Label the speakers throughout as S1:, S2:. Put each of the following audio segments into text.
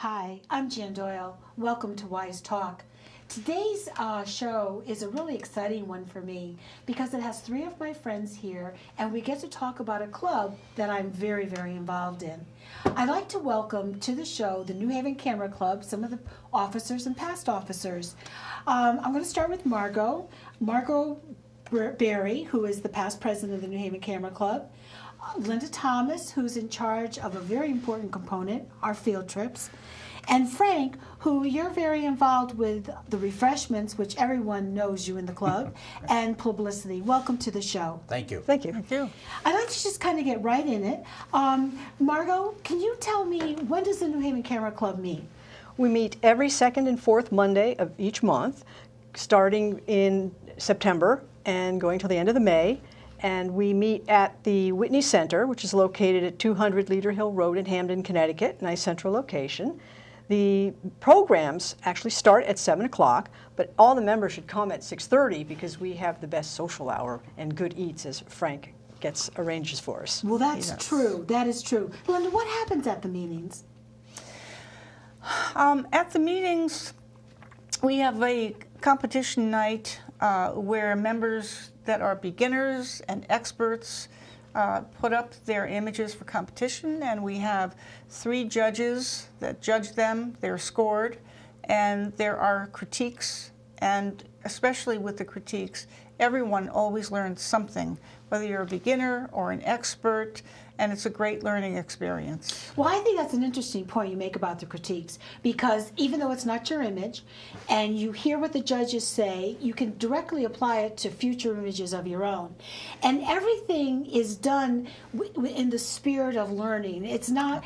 S1: Hi, I'm Jan Doyle. Welcome to Wyse Talk. Today's show is a really exciting one for me because it has three of my friends here and we get to talk about a club that I'm very, very involved in. I'd like to welcome to the show the New Haven Camera Club, some of the officers and past officers. I'm going to start with Margot Berry, who is the past president of the New Haven Camera Club. Linda Thomas, who's in charge of a very important component, our field trips. And Frank, who you're very involved with the refreshments, which everyone knows you in the club, and publicity. Welcome to the show.
S2: Thank you.
S3: Thank you.
S2: Thank you.
S1: I'd like to just kind of get right in it. Margot, can you tell me, when does the New Haven Camera Club meet?
S3: We meet every second and fourth Monday of each month, starting in September and going till the end of May. And we meet at the Whitney Center, which is located at 200 Leader Hill Road in Hamden, Connecticut, nice central location. The programs actually start at 7 o'clock, but all the members should come at 6:30 because we have the best social hour and good eats, as Frank arranges for us.
S1: Well, that's true. That is true. Linda, what happens at the meetings?
S4: At the meetings, we have a competition night where members that are beginners and experts put up their images for competition, and we have 3 judges that judge them. They're scored, and there are critiques, and especially with the critiques, everyone always learns something, whether you're a beginner or an expert, and it's a great learning experience.
S1: Well, I think that's an interesting point you make about the critiques, because even though it's not your image, and you hear what the judges say, you can directly apply it to future images of your own. And everything is done in the spirit of learning. It's not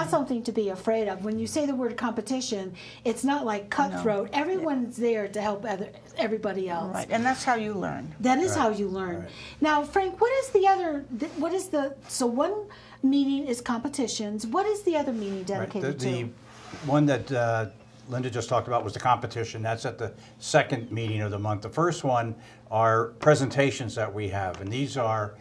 S1: something to be afraid of. When you say the word competition, it's not like cutthroat. No. Everyone's there to help everybody else.
S4: Right, and that's how you learn.
S1: That is how you learn. Right. Now, Frank, so one meeting is competitions. What is the other meeting dedicated to?
S2: The one that Linda just talked about was the competition. That's at the second meeting of the month. The first one are presentations that we have, and these are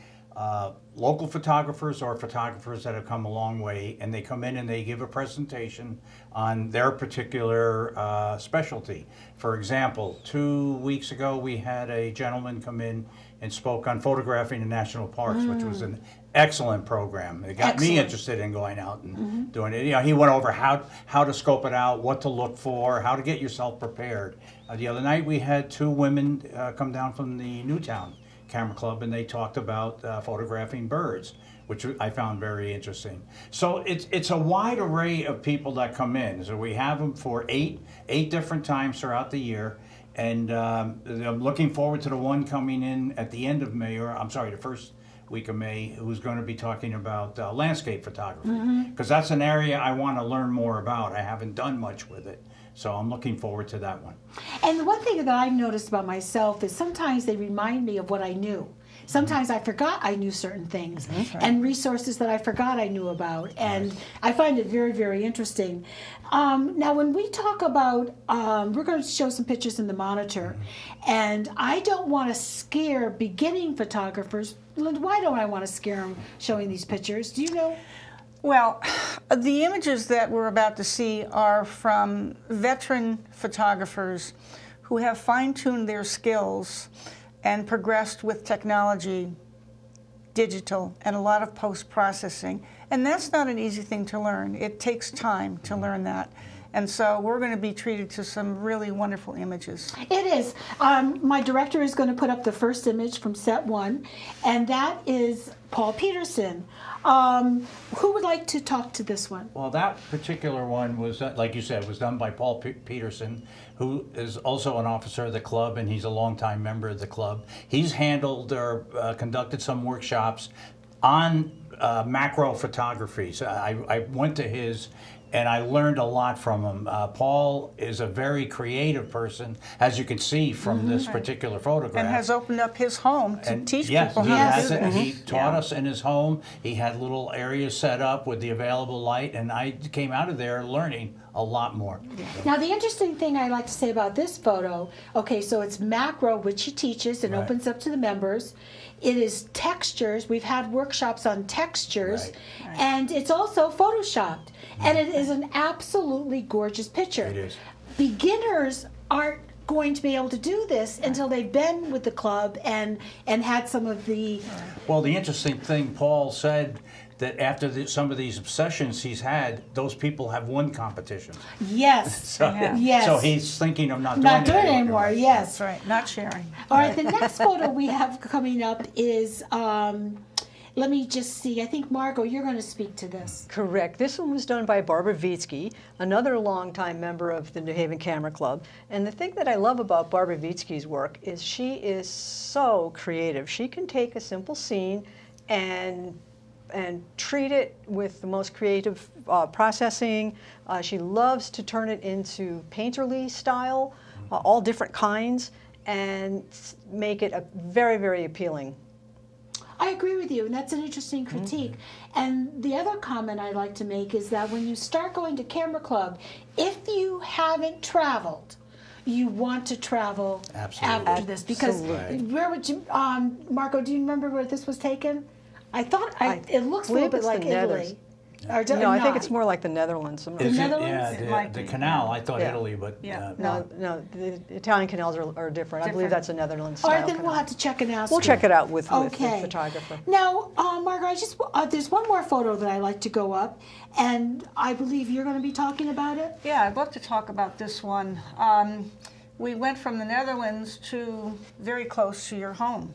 S2: local photographers or photographers that have come a long way, and they come in and they give a presentation on their particular specialty. For example, 2 weeks ago we had a gentleman come in and spoke on photographing in national parks, which was an excellent program. It got me interested in going out and doing it. You know, he went over how to scope it out, what to look for, how to get yourself prepared. The other night we had 2 women come down from the Newtown Camera Club, and they talked about photographing birds, which I found very interesting. So it's a wide array of people that come in. So we have them for eight different times throughout the year. And I'm looking forward to the one coming in at the end of May, or I'm sorry, the first week of May, who's going to be talking about landscape photography, because that's an area I want to learn more about. I haven't done much with it, so I'm looking forward to that one.
S1: And the one thing that I've noticed about myself is sometimes they remind me of what I knew. Sometimes I forgot I knew certain things, and resources that I forgot I knew about, and I find it very, very interesting. Now, when we talk about, we're going to show some pictures in the monitor, and I don't want to scare beginning photographers. Linda, why don't I want to scare them showing these pictures? Do you know?
S4: Well, the images that we're about to see are from veteran photographers who have fine-tuned their skills and progressed with technology, digital, and a lot of post-processing. And that's not an easy thing to learn. It takes time to learn that. And so we're going to be treated to some really wonderful images.
S1: It is. My director is going to put up the first image from set 1, and that is Paul Peterson. Who would like to talk to this one?
S2: Well, that particular one was, like you said, was done by Paul Peterson, who is also an officer of the club, and he's a longtime member of the club. He's handled or conducted some workshops on macro photography. So I went to his, and I learned a lot from him. Paul is a very creative person, as you can see from this particular photograph.
S4: And has opened up his home to teach people how to do this.
S2: He taught us in his home. He had little areas set up with the available light, and I came out of there learning a lot more.
S1: Now, the interesting thing I like to say about this photo, okay, so it's macro, which he teaches and opens up to the members. It is textures. We've had workshops on textures,
S2: Right.
S1: and it's also photoshopped. And it is an absolutely gorgeous picture.
S2: It is.
S1: Beginners aren't going to be able to do this until they've been with the club and had some of the.
S2: Well, the interesting thing, Paul said that after some of these obsessions he's had, those people have won competitions.
S1: Yes.
S2: So,
S1: Yes.
S2: so he's thinking of not
S1: Not
S2: doing
S1: doing it
S2: it
S1: anymore. Yes.
S4: That's right, not sharing.
S1: All right, the next photo we have coming up is, let me just see, I think, Margot, you're going to speak to this.
S3: Correct. This one was done by Barbara Vitsky, another longtime member of the New Haven Camera Club. And the thing that I love about Barbara Vitsky's work is she is so creative. She can take a simple scene and treat it with the most creative processing. She loves to turn it into painterly style, all different kinds, and make it a very, very appealing.
S1: I agree with you, and that's an interesting critique. And the other comment I'd like to make is that when you start going to Camera Club, if you haven't traveled, you want to travel
S2: Absolutely.
S1: after this. Because
S3: Absolutely.
S1: where would you, Marco, do you remember where this was taken? I thought, it looks a little
S3: believe
S1: bit
S3: it's
S1: like
S3: the Nethers.
S1: Italy. Or
S3: No, I think
S1: not?
S3: it's more like the Netherlands.
S2: Is
S1: The
S2: it-
S1: Netherlands?
S2: Yeah,
S4: Might
S2: the
S4: be,
S2: canal, I thought
S3: Yeah.
S2: Italy, but
S4: Yeah.
S3: No, the Italian canals are different. I believe
S4: Different.
S3: that's a Netherlands
S1: All
S3: style
S1: right, then we'll
S3: canal.
S1: have to check it out.
S3: We'll check it out with the
S1: Okay.
S3: photographer.
S1: Now, Margaret, I just there's one more photo that I like to go up, and I believe you're going to be talking about it.
S4: Yeah, I'd love to talk about this one. We went from the Netherlands to very close to your home.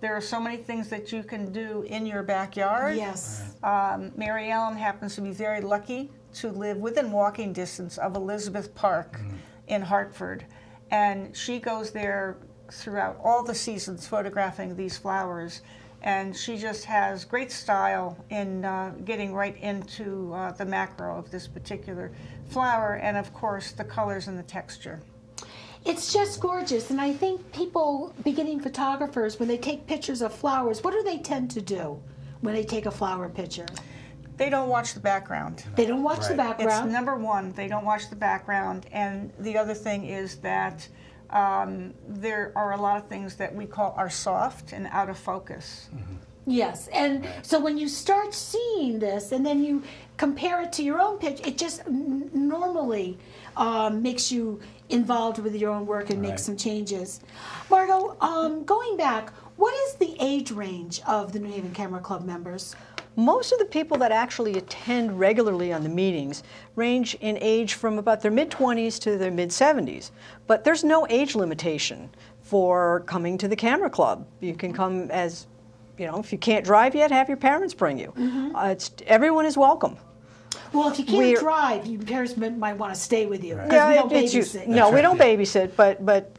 S4: There are so many things that you can do in your backyard.
S1: Yes.
S4: Maryellen happens to be very lucky to live within walking distance of Elizabeth Park in Hartford. And she goes there throughout all the seasons photographing these flowers. And she just has great style in getting right into the macro of this particular flower, and of course the colors and the texture.
S1: It's just gorgeous, and I think people, beginning photographers, when they take pictures of flowers, what do they tend to do when they take a flower picture?
S4: They don't watch the background.
S1: They don't watch the
S2: Right.
S4: It's
S1: background.
S4: number one, they don't watch the background, and the other thing is that there are a lot of things that we call are soft and out of focus.
S1: Yes, and so when you start seeing this and then you compare it to your own picture, it just normally makes you involved with your own work and make
S2: Right.
S1: some changes. Margot, going back, what is the age range of the New Haven Camera Club members?
S3: Most of the people that actually attend regularly on the meetings range in age from about their mid-20s to their mid-70s. But there's no age limitation for coming to the Camera Club. You can come as, if you can't drive yet, have your parents bring you. Everyone is welcome.
S1: Well, if you can't
S3: We're-
S1: drive, your parents might want to stay with you because
S3: Yeah,
S1: we don't
S3: it's
S1: babysit.
S3: no, we don't babysit, but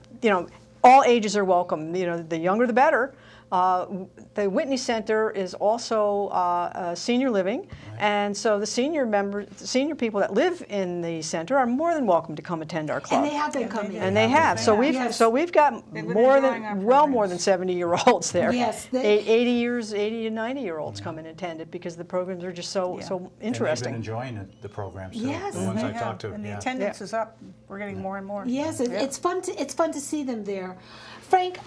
S3: all ages are welcome. The younger the better. The Whitney Center is also senior living, and so the senior people that live in the center are more than welcome to come attend our club.
S1: And they have been coming.
S3: And they have. So we've
S1: Yes.
S3: got
S4: They've been
S3: more
S4: enjoying our
S3: than more
S4: programs.
S3: than 70-year-olds there.
S1: Yes,
S3: 80 and 90-year-olds come and attend it because the programs are just so
S4: Yeah.
S3: so
S2: And they've been
S3: interesting.
S2: enjoying the programs too,
S1: Yes,
S2: the ones
S1: they
S2: I've talked to.
S4: And the
S2: Yeah.
S4: attendance is up. We're getting more and more.
S1: Yes, it's fun to see them there. Frank,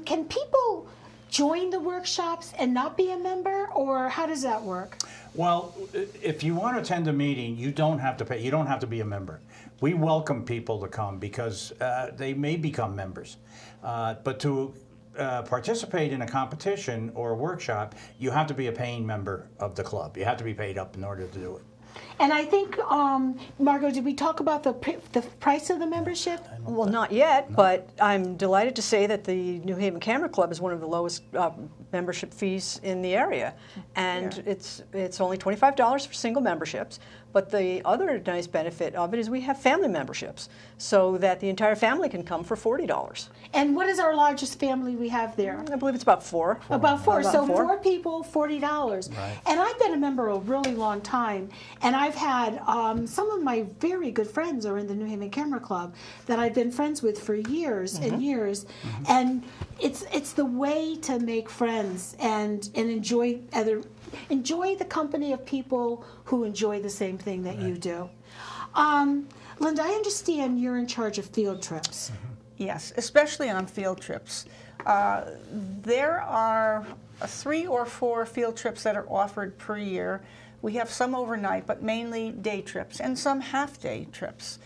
S1: can people join the workshops and not be a member, or how does that work?
S2: Well, if you want to attend a meeting, you don't have to pay. You don't have to be a member. We welcome people to come because they may become members. But to participate in a competition or a workshop, you have to be a paying member of the club. You have to be paid up in order to do it.
S1: And I think, Margot, did we talk about the price of the membership?
S3: Well, not yet, but I'm delighted to say that the New Haven Camera Club is one of the lowest membership fees in the area, and it's only $25 for single memberships. But the other nice benefit of it is we have family memberships, so that the entire family can come for $40.
S1: And what is our largest family we have there?
S3: I believe it's about four.
S1: About four.
S3: About
S1: So
S3: four.
S1: four people, $40.
S2: Right.
S1: And I've been a member a really long time, and I've had some of my very good friends are in the New Haven Camera Club that I've been friends with for years and years. And it's the way to make friends and enjoy the company of people who enjoy the same thing that you do. Linda, I understand you're in charge of field trips.
S4: Yes, especially on field trips. There are 3 or 4 field trips that are offered per year. We have some overnight, but mainly day trips, and some half-day trips.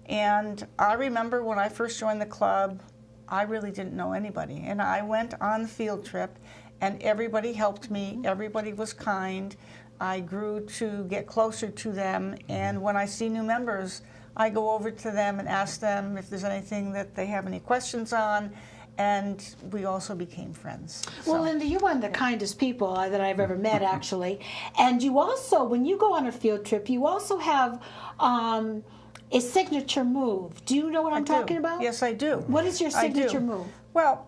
S4: And I remember when I first joined the club, I really didn't know anybody. And I went on the field trip, and everybody helped me. Everybody was kind. I grew to get closer to them. And when I see new members, I go over to them and ask them if there's anything that they have any questions on. And we also became friends.
S1: Well, Linda, you're one of the kindest people that I've ever met, actually. And you also, when you go on a field trip, you also have a signature move. Do you know what I'm talking about?
S4: Yes, I do.
S1: What is your signature move?
S4: Well,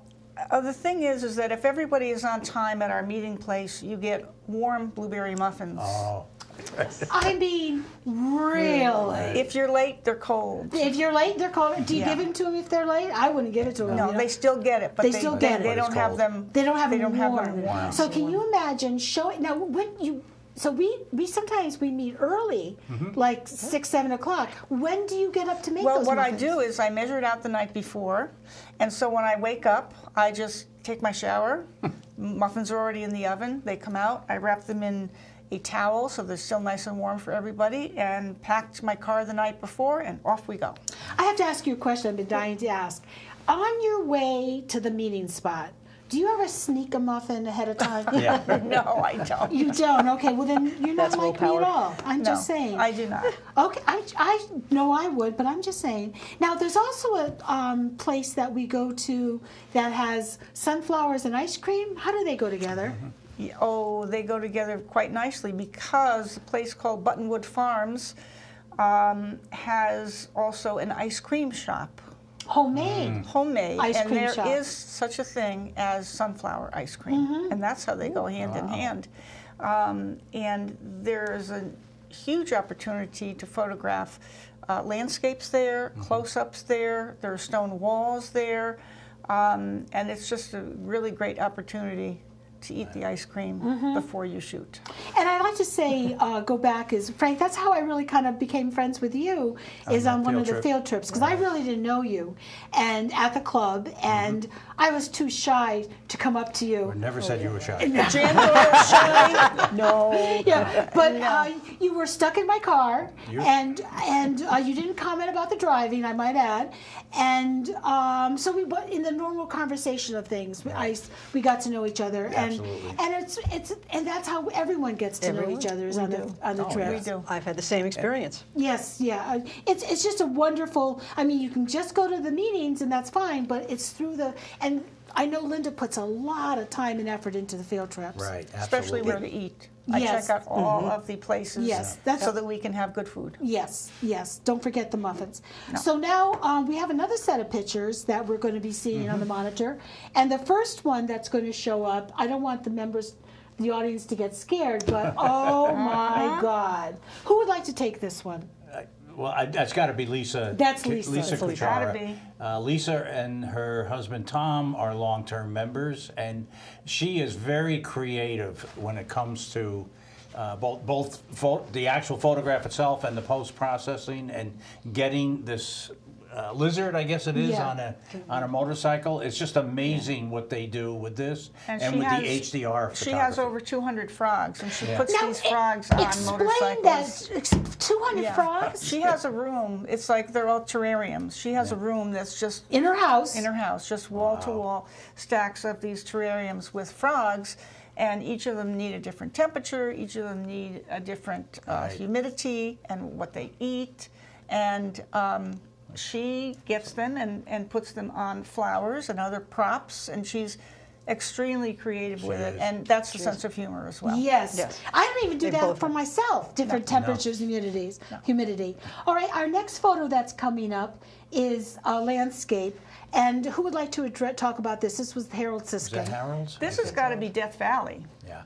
S4: the thing is that if everybody is on time at our meeting place, you get warm blueberry muffins.
S2: Oh.
S1: I mean, really?
S4: If you're late, they're cold.
S1: If you're late, they're cold. Do you give them to them if they're late? I wouldn't give it to them.
S4: No, they still get it, but
S1: They still get it.
S4: They don't have them.
S1: They don't have them
S4: warm.
S1: warm. So can you imagine showing now when you? So we sometimes we meet early, like 6, 7 o'clock. When do you get up to make
S4: Well,
S1: those
S4: what
S1: muffins?
S4: I do is I measure it out the night before, and so when I wake up, I just take my shower. Muffins are already in the oven. They come out. I wrap them in a towel so they're still nice and warm for everybody, and packed my car the night before, and off we go.
S1: I have to ask you a question I've been dying to ask. On your way to the meeting spot, do you ever sneak a muffin ahead of time?
S2: Yeah.
S4: No, I don't.
S1: You don't? Okay, well then you're not
S3: That's
S1: like me
S3: willpower.
S1: at all. I'm
S4: No,
S1: just saying.
S4: I do not.
S1: Okay, I know I would, but I'm just saying. Now, there's also a place that we go to that has sunflowers and ice cream. How do they go together?
S4: Oh, they go together quite nicely because a place called Buttonwood Farms has also an ice cream shop.
S1: Homemade.
S4: Homemade,
S1: Ice
S4: and
S1: cream
S4: there
S1: shop.
S4: is such a thing as sunflower ice cream, and that's how they go hand in hand. And there's a huge opportunity to photograph landscapes there, close-ups there. There are stone walls there, and it's just a really great opportunity to eat the ice cream before you shoot.
S1: And I'd like to say, go back, is Frank, that's how I really kind of became friends with you, is
S2: that
S1: on one of
S2: field
S1: the
S2: trip.
S1: field trips, because I really didn't know you, and at the club, and I was too shy to come up to you.
S2: I never said you were shy.
S4: Jan Doyle shy? No.
S1: Yeah, but you were stuck in my car, and you didn't comment about the driving, I might add, and so we, but in the normal conversation of things, we got to know each other,
S2: Absolutely.
S1: and that's how everyone gets to know each other is on the trip.
S4: We do.
S3: I've had the same experience.
S1: Yes, yeah, it's just a wonderful. I mean, you can just go to the meetings and that's fine, but it's through and I know Linda puts a lot of time and effort into the field trips.
S2: Right,
S4: Especially
S2: absolutely.
S4: where to eat. I
S1: Yes.
S4: check out all of the places
S1: Yes, that's-
S4: so that we can have good food.
S1: Yes, yes. Don't forget the muffins. So now we have another set of pictures that we're going to be seeing on the monitor. And the first one that's going to show up, I don't want the audience to get scared, but oh my God. Who would like to take this one?
S2: Well, that's got to be Lisa.
S1: That's Lisa.
S2: Lisa
S1: That's
S4: Lisa.
S2: Kuchara.
S4: Gotta be.
S2: Lisa and her husband Tom are long-term members, and she is very creative when it comes to both the actual photograph itself and the post-processing and getting this lizard, I guess it is,
S1: Yeah.
S2: on a motorcycle. It's just amazing what they do with this and
S4: she
S2: with
S4: has-
S2: the HDR photography.
S4: She has over 200 frogs, and she puts
S1: Now,
S4: these frogs on
S1: explain
S4: motorcycles.
S1: that. 200
S4: Yeah.
S1: frogs
S4: She has a room. It's like they're all terrariums. She has a room that's just
S1: in her house.
S4: in her house, just wall to wall stacks of these terrariums with frogs, and each of them need a different temperature. Each of them need a different humidity and what they eat, and she gets them and puts them on flowers and other props, and she's extremely creative with it,
S2: is.
S4: and that's the sense of humor as well.
S1: Yes.
S3: Yes.
S1: I don't even do
S3: They
S1: that
S3: both
S1: for
S3: are.
S1: myself, different temperatures, humidity. All right, our next photo that's coming up is a landscape. And who would like to talk about this? This was Harold
S2: Is that
S1: Siskin.
S2: Harold's?
S4: This has got to be Death Valley.
S2: Yeah.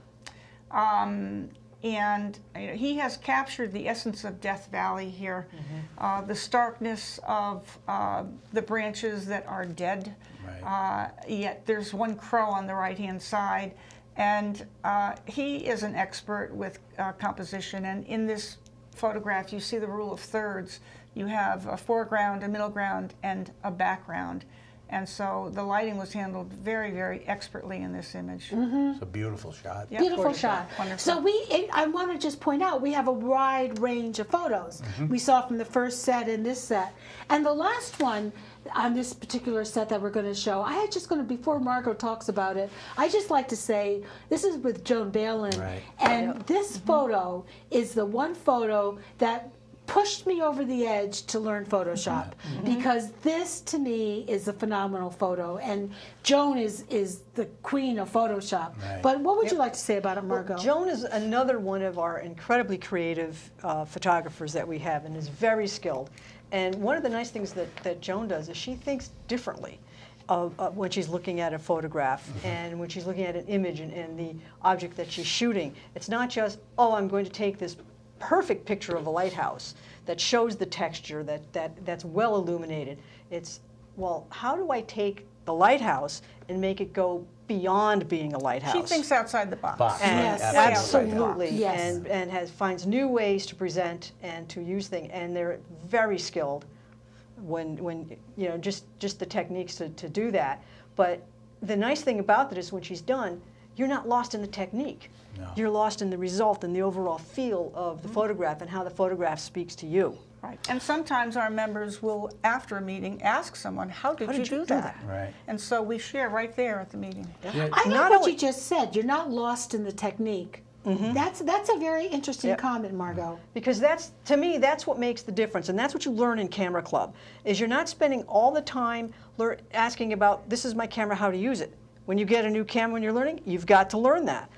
S4: And he has captured the essence of Death Valley here, the starkness of the branches that are dead,
S2: Right.
S4: yet there's one crow on the right-hand side, and he is an expert with composition, and in this photograph you see the rule of thirds. You have a foreground, a middle ground, and a background, And so the lighting was handled very, very expertly in this image.
S2: It's a beautiful shot.
S4: Yeah,
S1: Beautiful
S4: gorgeous
S1: shot.
S4: Wonderful.
S1: So I want to just point out, we have a wide range of photos. We saw from the first set and this set. And the last one on this particular set that we're going to show, I had just going to, before Margot talks about it, I just like to say, this is with Joan Balin.
S2: Right.
S1: And this photo is the one photo that pushed me over the edge to learn Photoshop, because this to me is a phenomenal photo, and Joan is the queen of Photoshop.
S2: Right.
S1: But what would you like to say about it, Margot?
S3: Joan is another one of our incredibly creative photographers that we have, and is very skilled. And one of the nice things that Joan does is she thinks differently when she's looking at a photograph and when she's looking at an image and the object that she's shooting. It's not just, oh, I'm going to take this perfect picture of a lighthouse that shows the texture, that's well illuminated. It's, well, how do I take the lighthouse and make it go beyond being a lighthouse?
S4: She thinks outside the box.
S3: And
S1: Yes.
S3: absolutely,
S1: Yes.
S3: and finds new ways to present and to use things, and they're very skilled when you know, just the techniques to do that. But the nice thing about that is when she's done, you're not lost in the technique.
S2: No.
S3: You're lost in the result and the overall feel of the photograph and how the photograph speaks to you.
S4: Right. And sometimes our members will, after a meeting, ask someone, how did you do that?
S2: Right.
S4: And so we share right there at the meeting.
S2: Yeah.
S1: I like
S3: Not
S1: what
S3: only-
S1: you just said. You're not lost in the technique. That's a very interesting
S3: Yep.
S1: comment, Margot.
S3: Because that's, to me, that's what makes the difference, and that's what you learn in Camera Club, is you're not spending all the time asking about, this is my camera, how to use it. When you get a new camera when you're learning, you've got to learn that.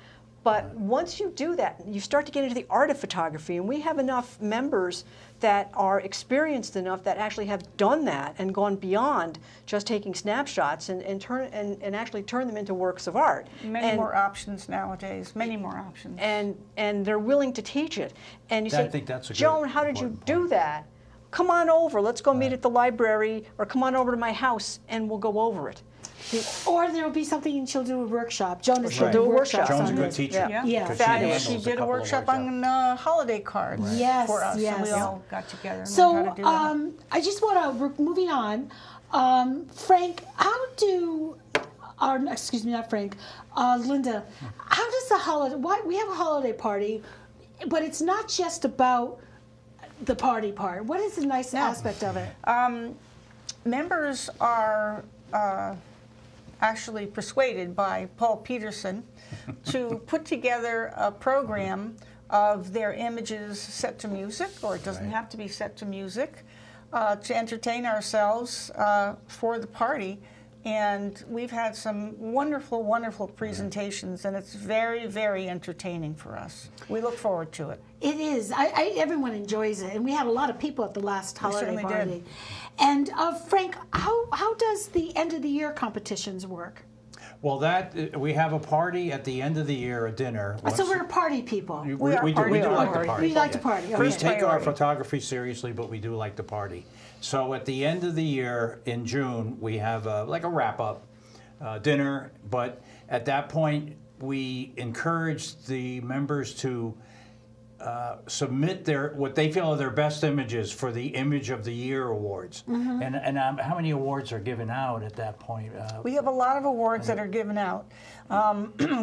S3: But once you do that, you start to get into the art of photography, and we have enough members that are experienced enough that actually have done that and gone beyond just taking snapshots and actually turn them into works of art.
S4: Many more options nowadays, many more options.
S3: And they're willing to teach it. And you
S2: I
S3: say,
S2: think that's a good,
S3: Joan, how did you
S2: important
S3: do
S2: point."
S3: that? Come on over, let's go meet at the library, or come on over to my house and we'll go over it.
S1: Or there will be something, and she'll do a workshop. Joan is
S3: She'll
S1: doing
S3: do a
S1: workshops
S3: workshop.
S2: Joan's a
S1: on
S2: good
S1: this.
S2: teacher.
S3: Yeah.
S1: Yeah.
S2: 'cause
S1: Fabulous.
S2: she
S4: She
S2: handles
S4: did a
S2: couple of
S4: workshop
S2: workshops.
S4: on holiday cards
S1: Yes,
S4: for us, and we
S1: yes.
S4: all got together and learned
S1: So
S4: how to do that.
S1: I just want to, we're moving on. Frank, how do, excuse me, not Frank, Linda, how does the holiday, we have a holiday party, but it's not just about the party part. What is the nice aspect of it?
S4: Members are actually persuaded by Paul Peterson to put together a program of their images set to music, or it doesn't have to be set to music, to entertain ourselves for the party. And we've had some wonderful, wonderful presentations, and it's very, very entertaining for us. We look forward to it.
S1: It is. Everyone enjoys it, and we had a lot of people at the last holiday
S4: certainly
S1: party.
S4: did.
S1: And Frank, how does the end of the year competitions work?
S2: Well, we have a party at the end of the year, a dinner.
S1: So we're party people.
S2: We
S4: are
S2: do
S4: party
S2: like to
S4: people.
S2: party.
S1: We like to party.
S2: We
S1: Okay.
S2: take our
S4: priority.
S2: photography seriously, but we do like to party. So at the end of the year, in June, we have like a wrap-up dinner. But at that point, we encourage the members to submit what they feel are their best images for the Image of the Year awards. And how many awards are given out at that point?
S4: We have a lot of awards that are given out.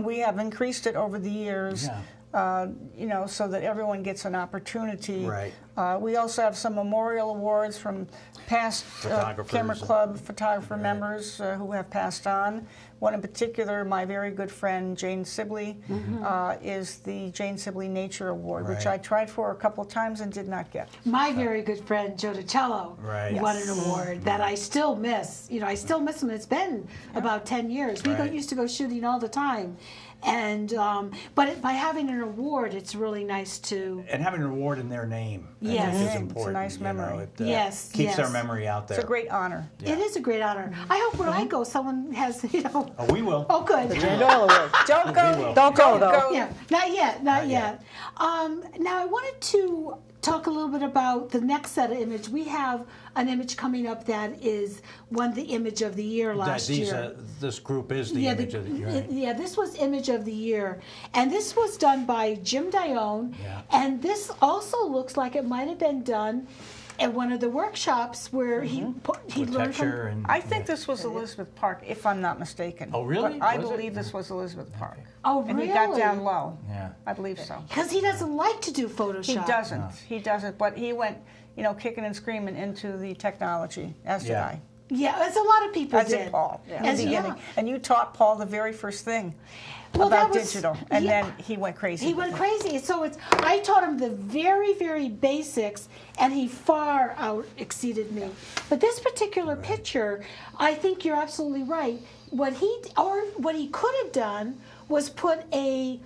S4: We have increased it over the years, you know, so that everyone gets an opportunity.
S2: Right.
S4: We also have some memorial awards from past
S2: Photographers.
S4: Camera Club photographer members who have passed on. One in particular, my very good friend Jane Sibley, is the Jane Sibley Nature Award, which I
S2: Right.
S4: tried for a couple of times and did not get.
S1: My very good friend Joe DiCello
S2: Right.
S1: won an award that I still miss. You know, I still miss him. It's been about 10 years. We
S2: Right.
S1: used to go shooting all the time. And but by having an award, it's really nice to.
S2: And having an award in their name, I think,
S1: Yes.
S2: is
S4: It's a
S2: important.
S4: nice
S2: you know,
S4: memory.
S2: it,
S1: Yes,
S2: keeps their
S1: yes.
S2: memory out there.
S4: It's a great honor.
S1: It is a great honor. I hope when I go, someone has, you know.
S2: Oh, we will.
S1: Oh, good.
S3: Doyle Award.
S4: Don't go.
S2: will.
S3: Don't go, though.
S1: Yeah, not yet, not
S2: yet.
S1: yet. Now I wanted to talk a little bit about the next set of image. We have an image coming up that won the Image of the Year last year.
S2: This group is the Image of the Year. Right?
S1: Yeah, this was Image of the Year. And this was done by Jim DeYoung.
S2: Yeah.
S1: And this also looks like it might have been done at one of the workshops where he learned
S2: With texture
S1: from.
S2: and
S4: I think this was Elizabeth Park, if I'm not mistaken.
S2: Oh, really?
S4: But I
S2: Was it?
S4: believe this was Elizabeth Park.
S1: Oh,
S4: And he got
S1: really?
S4: down low.
S2: Yeah.
S4: I believe so.
S1: Because he doesn't like to do Photoshop.
S4: He doesn't. He doesn't. But he went, you know, kicking and screaming into the technology, as did
S2: Yeah.
S4: I.
S1: Yeah, as a lot of people
S4: As did Paul in the
S1: As-
S4: beginning.
S1: yeah.
S4: And you taught Paul the very first thing
S1: Well,
S4: about
S1: that was-
S4: digital. And
S1: yeah.
S4: then he went crazy.
S1: He went crazy. So I taught him the very, very basics, and he far out exceeded me. But this particular picture, I think you're absolutely right. What he could have done was put a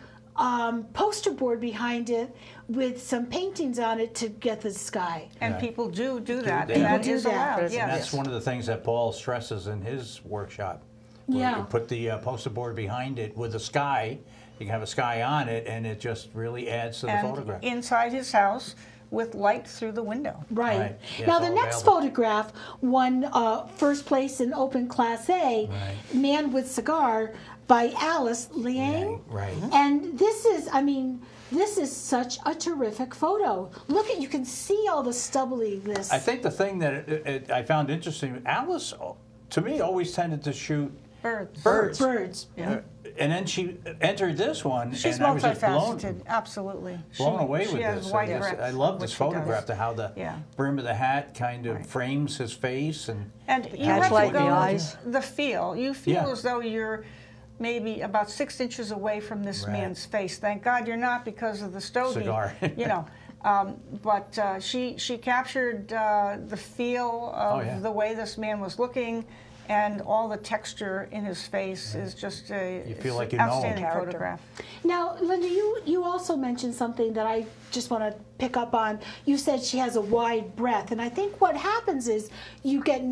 S1: poster board behind it with some paintings on it to get the sky.
S4: And people do that.
S2: that.
S4: And that
S1: People do
S4: is
S1: that.
S4: allowed.
S2: And
S4: Yes.
S2: that's one of the things that Paul stresses in his workshop. Where
S1: Yeah.
S2: You put the poster board behind it with a sky. You can have a sky on it, and it just really adds to the
S4: And
S2: photograph.
S4: inside his house with light through the window.
S1: Right.
S2: Right. Yeah,
S1: Now,
S2: it's
S1: the
S2: all
S1: next
S2: available.
S1: photograph won first place in Open Class A,
S2: Right.
S1: Man with Cigar, by Alice Liang.
S2: Right.
S1: And this is such a terrific photo. Look at, you can see all the stubbliness.
S2: I think the thing that I found interesting, Alice, to me, always tended to shoot
S4: Birds.
S1: Birds.
S2: and then she entered this one,
S4: She's
S2: and I was just
S4: multifaceted, absolutely.
S2: blown away
S4: she
S2: with
S4: has
S2: this.
S4: white
S2: I
S4: breadth,
S2: love
S4: which
S2: this
S4: she does.
S2: photograph, to how the
S4: Yeah.
S2: brim of the hat kind of frames his face, and
S4: And you have to
S3: catchlight in
S4: go
S3: the eyes.
S4: the feel. You feel
S2: Yeah.
S4: as though you're maybe about 6 inches away from this
S2: Right.
S4: man's face. Thank God you're not, because of the stogie.
S2: Cigar.
S4: You know. But she captured the feel of
S2: yeah.
S4: the way this man was looking, and all the texture in his face is just a
S2: You feel like
S4: it's
S2: you know
S4: an
S2: him.
S4: outstanding
S3: Character.
S4: photograph.
S1: Now, Linda, you also mentioned something that I just want to pick up on. You said she has a wide breadth, and I think what happens is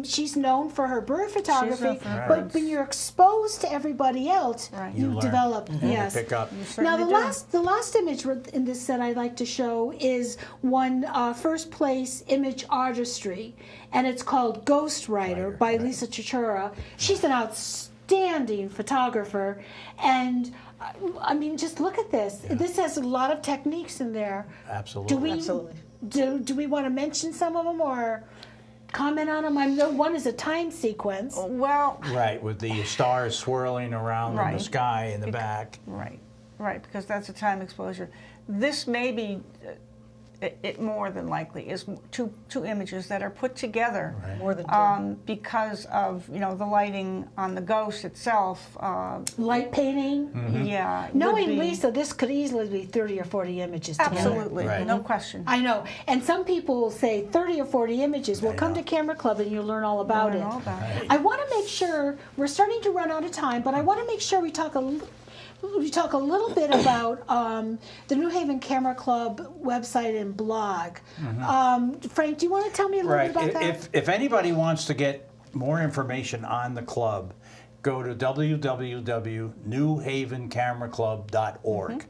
S1: she's known for her bird photography,
S4: known for her
S1: but
S4: birds.
S1: when you're exposed to everybody else,
S4: Right.
S1: you
S2: You learn.
S1: develop.
S2: You
S1: Yes.
S2: pick up.
S1: Now
S4: certainly do.
S1: the last image in this set I'd like to show is one first place image artistry, and it's called Ghost Writer by Lisa Tuturro. She's an outstanding photographer, and I mean, just look at this. This has a lot of techniques in there.
S2: Absolutely.
S1: Do we
S3: Absolutely.
S1: do we want to mention some of them or comment on them? I know one is a time sequence.
S4: Well,
S2: Right, with the stars swirling around in
S4: Right.
S2: the sky in the back.
S4: right, because that's a time exposure. This may be, it more than likely is two images that are put together
S3: More than two.
S4: because of the lighting on the ghost itself.
S1: Light painting.
S4: Yeah, it would
S1: Knowing
S4: be-
S1: Lisa, this could easily be 30 or 40 images together.
S4: absolutely,
S2: Right.
S4: no question.
S1: I know. And some people will say 30 or 40 images. Well, come to Camera Club and you'll learn all about
S4: Learn
S1: it.
S4: all about it.
S1: I want to make sure, we're starting to run out of time, but I want to make sure we talk a little bit about the New Haven Camera Club website and blog. Frank, do you want to tell me a little
S2: Right.
S1: bit about that?
S2: If anybody wants to get more information on the club, go to www.newhavencameraclub.org.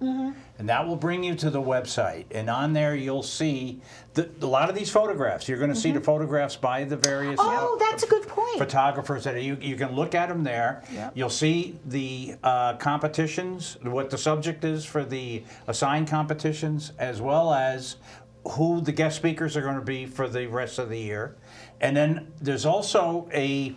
S2: And that will bring you to the website. And on there you'll see a lot of these photographs. You're going to see the photographs by the various
S1: Oh, that's a good point.
S2: photographers that you can look at them there.
S4: Yep.
S2: You'll see the competitions, what the subject is for the assigned competitions, as well as who the guest speakers are going to be for the rest of the year. And then there's also a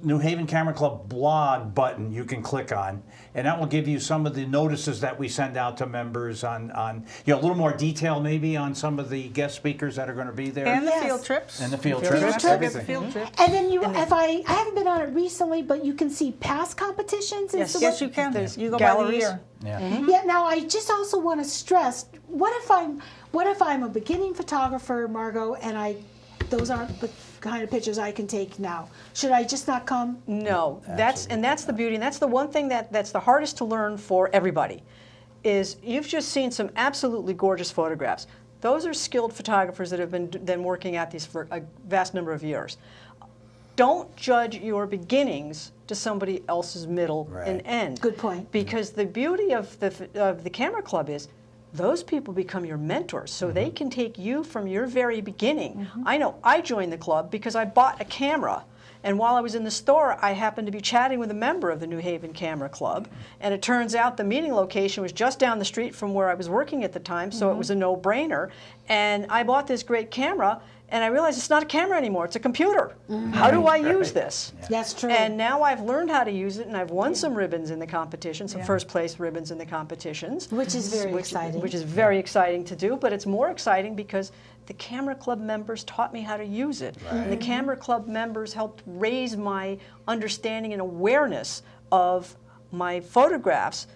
S2: New Haven Camera Club blog button you can click on, and that will give you some of the notices that we send out to members on a little more detail maybe on some of the guest speakers that are going to be there.
S4: And the
S1: Yes.
S4: field trips.
S2: And the field
S1: Field
S2: trips,
S1: trips.
S2: everything.
S4: Field trips.
S1: And then if I haven't been on it recently, but you can see past competitions.
S3: Yes.
S1: So
S4: Yes, you can.
S3: There's
S4: You go by the
S3: galleries.
S4: year.
S2: Yeah.
S1: Yeah. Now I just also want to stress: what if I'm a beginning photographer, Margot, and those aren't the kind of pictures I can take now? Should I just not come?
S3: No, that's the beauty, and that's the one thing that's the hardest to learn for everybody, is you've just seen some absolutely gorgeous photographs. Those are skilled photographers that have been working at these for a vast number of years. Don't judge your beginnings to somebody else's middle and end.
S1: Good point.
S3: Because the beauty of the Camera Club is those people become your mentors, so they can take you from your very beginning. I know I joined the club because I bought a camera, and while I was in the store, I happened to be chatting with a member of the New Haven Camera Club, and it turns out the meeting location was just down the street from where I was working at the time, so it was a no-brainer, and I bought this great camera, and I realized it's not a camera anymore, it's a computer. How do I use this?
S1: That's true.
S3: And now I've learned how to use it, and I've won some ribbons in the competition, some first place ribbons in the competitions.
S1: Which is very exciting.
S3: Which is very exciting to do, but it's more exciting because the Camera Club members taught me how to use it. And the Camera Club members helped raise my understanding and awareness of my photographs,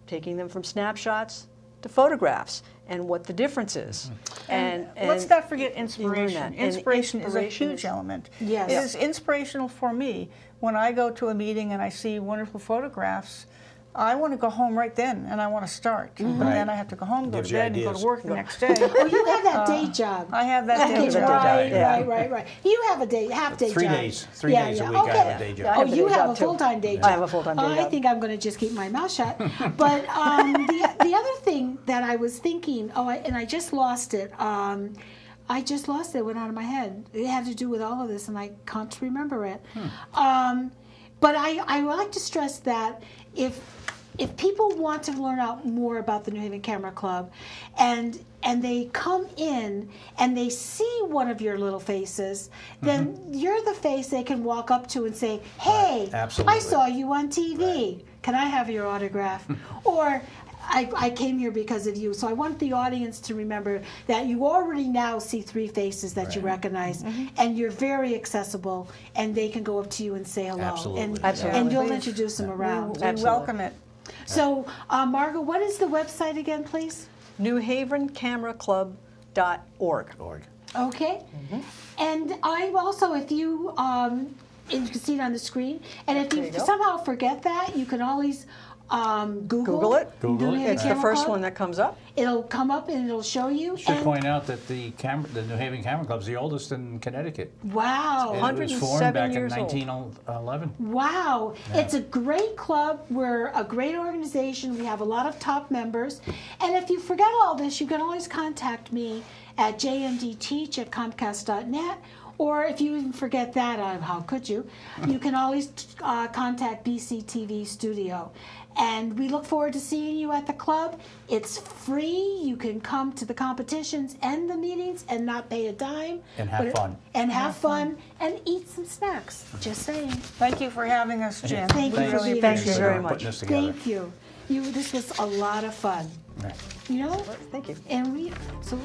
S3: taking them from snapshots to photographs, and what the difference is. And
S4: let's not forget
S3: you learn
S4: inspiration.
S3: that. And
S4: Inspiration is a
S3: inspiration
S4: huge
S3: is-
S4: element.
S1: Yes.
S4: It is inspirational for me when I go to a meeting and I see wonderful photographs. I want to go home right then, and I want to start. But then I have to go home, go
S2: Gives
S4: to
S2: you
S4: bed, and go
S2: ideas.
S4: to work the next day.
S1: Oh, you have that day job.
S4: I have that
S1: Okay,
S4: day job.
S1: right,
S3: Yeah.
S1: right. You have a half day
S2: 3
S1: job.
S2: days. 3 days a week I have a day job.
S3: I
S1: Oh,
S3: have a
S1: you
S3: day
S1: have
S3: job,
S1: a
S3: too.
S1: full-time day job.
S3: I have a full-time day
S1: I
S3: job.
S1: think I'm going to just keep my mouth shut. But the other thing that I was thinking, and I just lost it. I just lost it. It went out of my head. It had to do with all of this, and I can't remember it. But I would like to stress that if people want to learn out more about the New Haven Camera Club, and they come in and they see one of your little faces, then you're the face they can walk up to and say, "Hey,
S2: Absolutely.
S1: I saw you on TV. Can I have your autograph?" Or I came here because of you. So I want the audience to remember that you already now see 3 faces that you recognize, and you're very accessible, and they can go up to you and say hello.
S2: Absolutely.
S1: And,
S3: Absolutely.
S1: and you'll
S4: Please.
S1: introduce them around.
S4: We
S3: Absolutely.
S4: welcome it.
S1: So, Margot, what is the website again, please?
S3: NewHavenCameraClub.org.
S1: Okay. And I also, if you, and you can see it on the screen, and if
S3: There
S1: you
S3: you go.
S1: somehow forget that, you can always
S3: Google it.
S2: Google
S1: New
S2: it.
S1: Haven
S3: It's the
S1: Camera
S3: first
S1: Club.
S3: one that comes up.
S1: It'll come up and it'll show you.
S2: Should
S1: and-
S2: point out that the New Haven Camera Club is the oldest in Connecticut.
S1: Wow.
S2: It was formed
S3: 107
S2: back in
S3: years old.
S2: 1911.
S1: Wow. It's a great club. We're a great organization. We have a lot of top members. And if you forget all this, you can always contact me at jmdteach@comcast.net. Or if you even forget that, how could you? You can always contact BCTV Studio. And we look forward to seeing you at the club. It's free. You can come to the competitions and the meetings and not pay a dime.
S2: And have fun.
S1: And have fun and eat some snacks. Just saying.
S4: Thank you for having us, Jen.
S1: Thank you
S4: We
S1: for
S4: really
S1: being
S3: Thank
S1: here.
S3: you very
S2: for
S3: much.
S2: putting this together.
S1: Thank you. This was a lot of fun.
S2: Right.
S1: You know?
S3: Thank you.
S1: And so